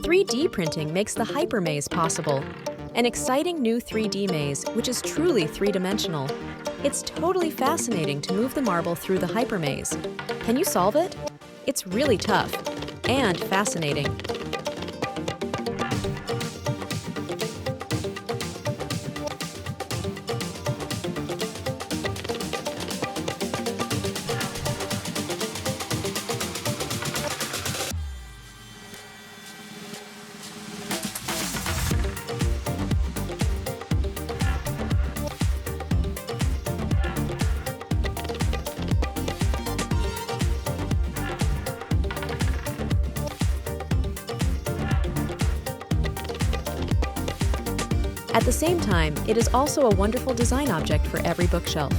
3D printing makes the Hypermaze possible, an exciting new 3D maze which is truly three-dimensional. It's totally fascinating to move the marble through the Hypermaze. Can you solve it? It's really tough and fascinating. At the same time, it is also a wonderful design object for every bookshelf.